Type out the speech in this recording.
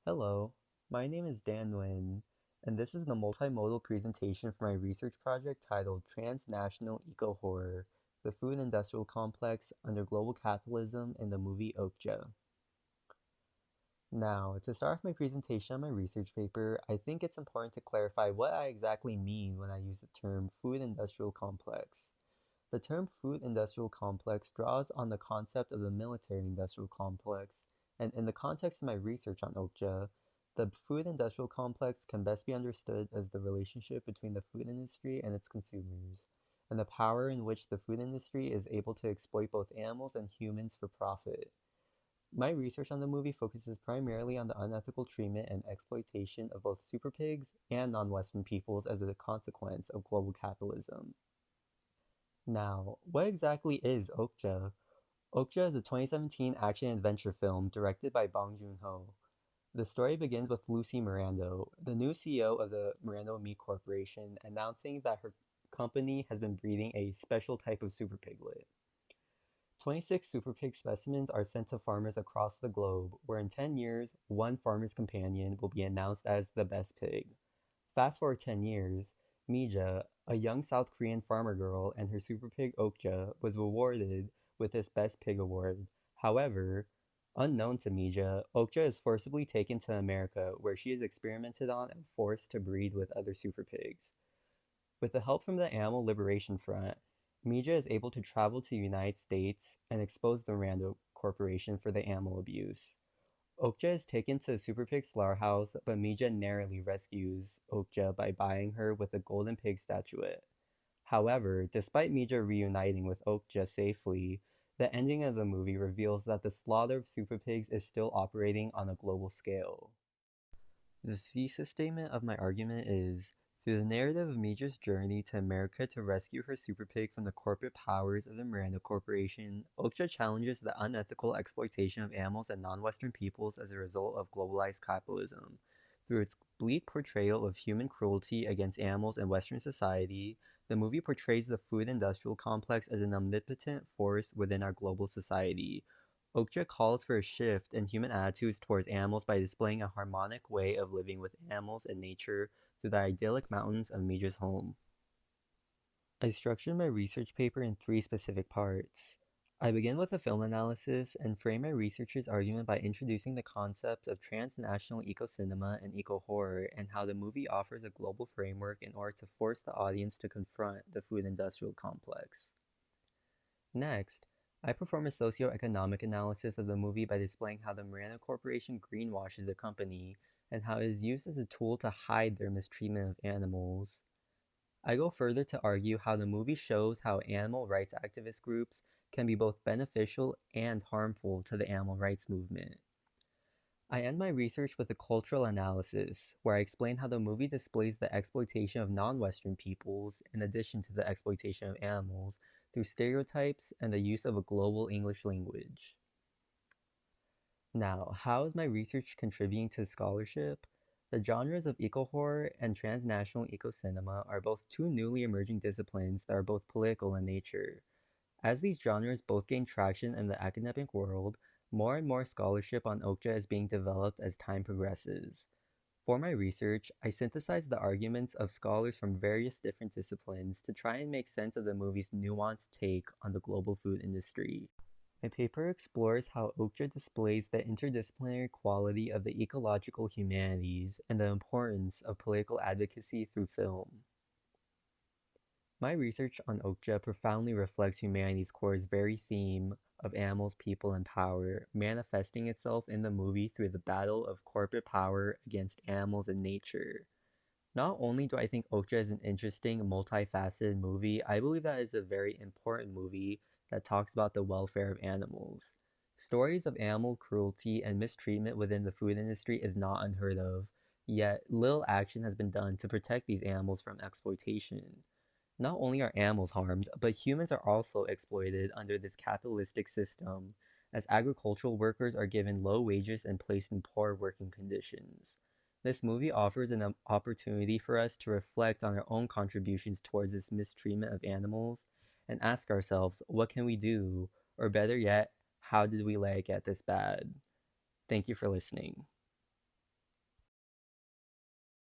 Hello, my name is Dan Nguyen, and this is the multimodal presentation for my research project titled Transnational Eco-Horror, the Food Industrial Complex Under Global Capitalism in the Movie Okja. Now, to start off my presentation on my research paper, I think it's important to clarify what I exactly mean when I use the term food industrial complex. The term food industrial complex draws on the concept of the military industrial complex, and in the context of my research on Okja, the food industrial complex can best be understood as the relationship between the food industry and its consumers, and the power in which the food industry is able to exploit both animals and humans for profit. My research on the movie focuses primarily on the unethical treatment and exploitation of both super pigs and non Western peoples as a consequence of global capitalism. Now, what exactly is Okja? Okja is a 2017 action-adventure film directed by Bong Joon-ho. The story begins with Lucy Mirando, the new CEO of the Mirando Meat Corporation, announcing that her company has been breeding a special type of super piglet. 26 super pig specimens are sent to farmers across the globe, where in 10 years, one farmer's companion will be announced as the best pig. Fast forward 10 years, Mija, a young South Korean farmer girl, and her super pig Okja was awarded with this Best Pig award. However, unknown to Mija, Okja is forcibly taken to America where she is experimented on and forced to breed with other super pigs. With the help from the Animal Liberation Front, Mija is able to travel to the United States and expose the Rando Corporation for the animal abuse. Okja is taken to the Super Pig slaughterhouse, but Mija narrowly rescues Okja by buying her with a golden pig statuette. However, despite Mija reuniting with Okja safely, the ending of the movie reveals that the slaughter of super pigs is still operating on a global scale. The thesis statement of my argument is, through the narrative of Mija's journey to America to rescue her super pig from the corporate powers of the Miranda Corporation, Okja challenges the unethical exploitation of animals and non-Western peoples as a result of globalized capitalism. Through its bleak portrayal of human cruelty against animals in Western society, the movie portrays the food industrial complex as an omnipotent force within our global society. Okja calls for a shift in human attitudes towards animals by displaying a harmonic way of living with animals and nature through the idyllic mountains of Mija's home. I structured my research paper in three specific parts. I begin with a film analysis and frame my researcher's argument by introducing the concepts of transnational eco-cinema and eco-horror and how the movie offers a global framework in order to force the audience to confront the food industrial complex. Next, I perform a socioeconomic analysis of the movie by displaying how the Miranda Corporation greenwashes the company and how it is used as a tool to hide their mistreatment of animals. I go further to argue how the movie shows how animal rights activist groups can be both beneficial and harmful to the animal rights movement. I end my research with a cultural analysis, where I explain how the movie displays the exploitation of non-Western peoples, in addition to the exploitation of animals, through stereotypes and the use of a global English language. Now, how is my research contributing to scholarship? The genres of eco-horror and transnational eco-cinema are both two newly emerging disciplines that are both political in nature. As these genres both gain traction in the academic world, more and more scholarship on Okja is being developed as time progresses. For my research, I synthesized the arguments of scholars from various different disciplines to try and make sense of the movie's nuanced take on the global food industry. My paper explores how Okja displays the interdisciplinary quality of the ecological humanities and the importance of political advocacy through film. My research on Okja profoundly reflects Humanities Core's very theme of animals, people, and power, manifesting itself in the movie through the battle of corporate power against animals and nature. Not only do I think Okja is an interesting, multifaceted movie, I believe that it's a very important movie that talks about the welfare of animals. Stories of animal cruelty and mistreatment within the food industry is not unheard of, yet little action has been done to protect these animals from exploitation. Not only are animals harmed, but humans are also exploited under this capitalistic system, as agricultural workers are given low wages and placed in poor working conditions. This movie offers an opportunity for us to reflect on our own contributions towards this mistreatment of animals and ask ourselves, what can we do? Or better yet, how did we let it get this bad? Thank you for listening.